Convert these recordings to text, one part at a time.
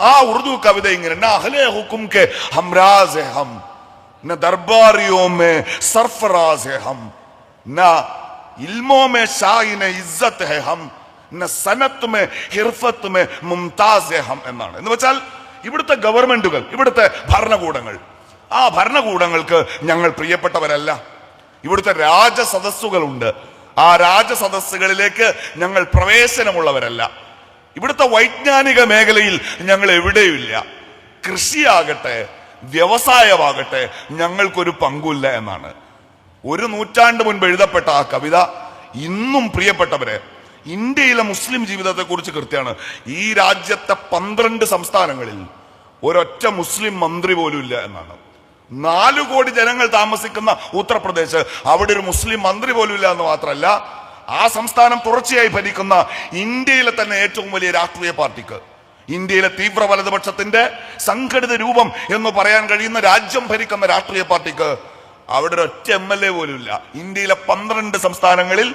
ആ ഉറുദു കവിത ഇങ്ങനെ, ന അഹ്ലെ ഹുകും കെ ഹംരാസ് ഹെ ഹം, ന ദർബാരിയോ മേ സർഫറാസ് ഹെ ഹം, ന ഇൽമോ മേ ഷായിന ഇസ്സത്ത് ഹെ ഹം, ന സനത്ത് മേ ഹിർഫത്ത് മേ മുംതാസ് ഹെ ഹം എന്നാണ്. എന്ന് വെച്ചാൽ ഇവിടുത്തെ ഗവൺമെന്റുകൾ, ഇവിടുത്തെ ഭരണകൂടങ്ങൾ, ആ ഭരണകൂടങ്ങൾക്ക് ഞങ്ങൾ പ്രിയപ്പെട്ടവരല്ല. ഇവിടുത്തെ രാജസദസ്സുകളുണ്ട്, ആ രാജസദസ്സുകളിലേക്ക് ഞങ്ങൾ പ്രവേശനമുള്ളവരല്ല. ഇവിടുത്തെ വൈജ്ഞാനിക മേഖലയിൽ ഞങ്ങൾ എവിടെയുമില്ല. കൃഷിയാകട്ടെ വ്യവസായമാകട്ടെ ഞങ്ങൾക്കൊരു പങ്കുമില്ല എന്നാണ്. 1 നൂറ്റാണ്ട് മുൻപ് എഴുതപ്പെട്ട ആ കവിത ഇന്നും പ്രിയപ്പെട്ടവരെ ഇന്ത്യയിലെ മുസ്ലിം ജീവിതത്തെ കുറിച്ച് കൃത്യമാണ്. ഈ രാജ്യത്തെ 12 സംസ്ഥാനങ്ങളിൽ ഒരൊറ്റ മുസ്ലിം മന്ത്രി പോലും ഇല്ല എന്നാണ്. 4 കോടി ജനങ്ങൾ താമസിക്കുന്ന ഉത്തർപ്രദേശ്, അവിടെ ഒരു മുസ്ലിം മന്ത്രി പോലും ഇല്ല എന്ന് മാത്രമല്ല, ആ സംസ്ഥാനം തുടർച്ചയായി ഭരിക്കുന്ന ഇന്ത്യയിലെ തന്നെ ഏറ്റവും വലിയ രാഷ്ട്രീയ പാർട്ടിക്ക്, ഇന്ത്യയിലെ തീവ്ര വലതുപക്ഷത്തിന്റെ സംഘടിത രൂപം എന്ന് പറയാൻ കഴിയുന്ന രാജ്യം ഭരിക്കുന്ന രാഷ്ട്രീയ പാർട്ടിക്ക് അവിടെ ഒരൊറ്റ MLA പോലും ഇല്ല. ഇന്ത്യയിലെ 12 സംസ്ഥാനങ്ങളിൽ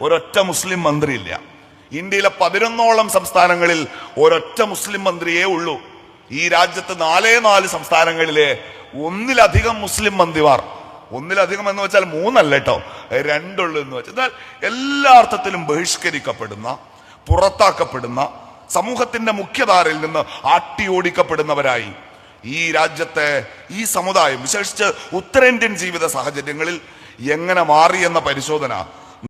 ഒരൊറ്റ മുസ്ലിം മന്ത്രി ഇല്ല. ഇന്ത്യയിലെ 11ഓളം സംസ്ഥാനങ്ങളിൽ ഒരൊറ്റ മുസ്ലിം മന്ത്രിയേ ഉള്ളൂ. ഈ രാജ്യത്ത് 4 സംസ്ഥാനങ്ങളിലെ ഒന്നിലധികം മുസ്ലിം മന്ത്രിമാർ, ഒന്നിലധികം എന്ന് വെച്ചാൽ 3 അല്ല കേട്ടോ, 2 ഉള്ളൂ എന്ന് വെച്ചാൽ എല്ലാ അർത്ഥത്തിലും ബഹിഷ്കരിക്കപ്പെടുന്ന, പുറത്താക്കപ്പെടുന്ന, സമൂഹത്തിന്റെ മുഖ്യധാരയിൽ നിന്ന് ആട്ടിയോടിക്കപ്പെടുന്നവരായി ഈ രാജ്യത്തെ ഈ സമുദായം, വിശേഷിച്ച് ഉത്തരേന്ത്യൻ ജീവിത സാഹചര്യങ്ങളിൽ എങ്ങനെ മാറി എന്ന പരിശോധന